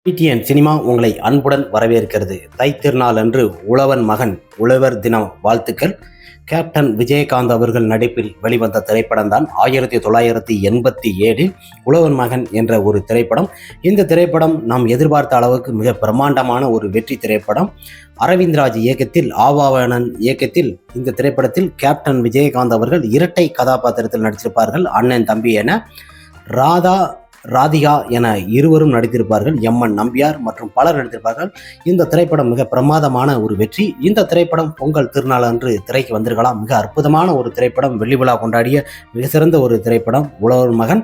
PTN cinema உங்களை அன்புடன் வரவேற்கிறது. தை திருநாள் அன்று உழவன் மகன் உழவர் தினம் வாழ்த்துக்கள். கேப்டன் விஜயகாந்த் அவர்கள் நடிப்பில் வெளிவந்த திரைப்படம் தான் 1987 உழவன் மகன் என்ற ஒரு திரைப்படம். இந்த திரைப்படம் நாம் எதிர்பார்த்த அளவுக்கு மிக பிரம்மாண்டமான ஒரு வெற்றி திரைப்படம். அரவிந்த்ராஜ் இயக்கத்தில், ஆவாவனன் இயக்கத்தில் இந்த திரைப்படத்தில் கேப்டன் விஜயகாந்த் அவர்கள் இரட்டை கதாபாத்திரத்தில் நடித்திருப்பார்கள். அண்ணன் தம்பி என ராதிகா என இருவரும் நடித்திருப்பார்கள். எம்என் நம்பியார் மற்றும் பலர் நடித்திருப்பார்கள். இந்த திரைப்படம் மிக பிரமாதமான ஒரு வெற்றி. இந்த திரைப்படம் பொங்கல் திருநாள் அன்று திரைக்கு வந்திருக்கலாம். மிக அற்புதமான ஒரு திரைப்படம். வெள்ளி விழா கொண்டாடிய மிக சிறந்த ஒரு திரைப்படம் உழவர் மகன்.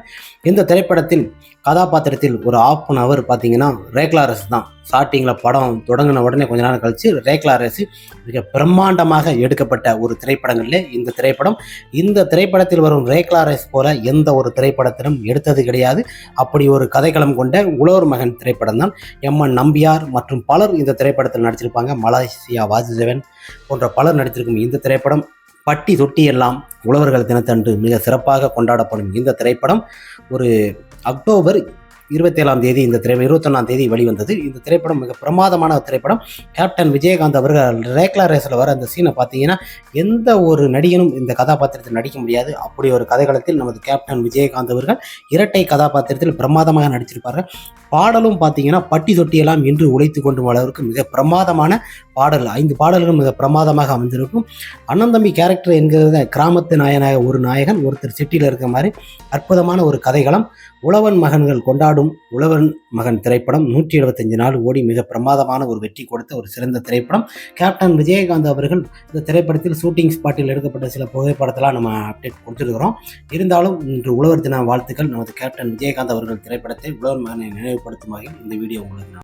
இந்த திரைப்படத்தில் கதாபாத்திரத்தில் ஒரு ½ an hour பார்த்தீங்கன்னா ரேக்லா ரேஸ் தான். ஸ்டார்டிங்கில் படம் தொடங்கின உடனே கொஞ்ச நேரம் கழித்து ரேக்லா ரேஸ் மிக பிரம்மாண்டமாக எடுக்கப்பட்ட ஒரு திரைப்படங்களிலே இந்த திரைப்படம். இந்த திரைப்படத்தில் வரும் ரேக்லா ரேஸ் போல எந்த ஒரு திரைப்படத்திலும் எடுத்தது கிடையாது. அப்படி ஒரு கதைக்களம் கொண்ட உழவர் மகன் திரைப்படம் தான். எம்என் நம்பியார் மற்றும் பலர் இந்த திரைப்படத்தில் நடிச்சிருப்பாங்க. மலேசியா வாசுதேவன் போன்ற பலர் நடித்திருக்கும் இந்த திரைப்படம் பட்டி தொட்டி எல்லாம் உழவர்கள் தினத்தன்று மிக சிறப்பாக கொண்டாடப்படும் இந்த திரைப்படம் ஒரு அக்டோபர் 27 இந்த 21 வெளிவந்தது. இந்த திரைப்படம் மிக பிரமாதமான திரைப்படம். கேப்டன் விஜயகாந்த் அவர்கள் ரேக்லா ரேஸில் வர அந்த சீனை பார்த்தீங்கன்னா எந்த ஒரு நடிகனும் இந்த கதாபாத்திரத்தில் நடிக்க முடியாது. அப்படி ஒரு கதைகளத்தில் நமது கேப்டன் விஜயகாந்த் அவர்கள் இரட்டை கதாபாத்திரத்தில் பிரமாதமாக நடிச்சிருப்பார்கள். பாடலும் பார்த்தீங்கன்னா பட்டி தொட்டியெல்லாம் இன்று உழைத்து கொண்டு அளவிற்கு மிக பிரமாதமான பாடல். 5 பாடல்கள் மிக பிரமாதமாக அமைந்திருக்கும். அண்ணன் தம்பி கேரக்டர் என்கிறத கிராமத்து நாயனாக ஒரு நாயகன், ஒருத்தர் சிட்டியில் இருக்கிற மாதிரி அற்புதமான ஒரு கதைகளம். உழவன் மகன்கள் கொண்டாடும் உழவன் மகன் திரைப்படம் 175 நாள் ஓடி மிக பிரமாதமான ஒரு வெற்றி கொடுத்த ஒரு சிறந்த திரைப்படம். கேப்டன் விஜயகாந்த் அவர்கள் இந்த திரைப்படத்தில் ஷூட்டிங் ஸ்பாட்டில் எடுக்கப்பட்ட சில புகைப்படத்தெல்லாம் நம்ம அப்டேட் கொடுத்துருக்கிறோம். இருந்தாலும் இன்று உழவர் தின வாழ்த்துக்கள். நமது கேப்டன் விஜயகாந்த் அவர்கள் திரைப்படத்தை உழவன் மகனை நினைவுபடுத்தும் வகையில் இந்த வீடியோ உங்களுக்கு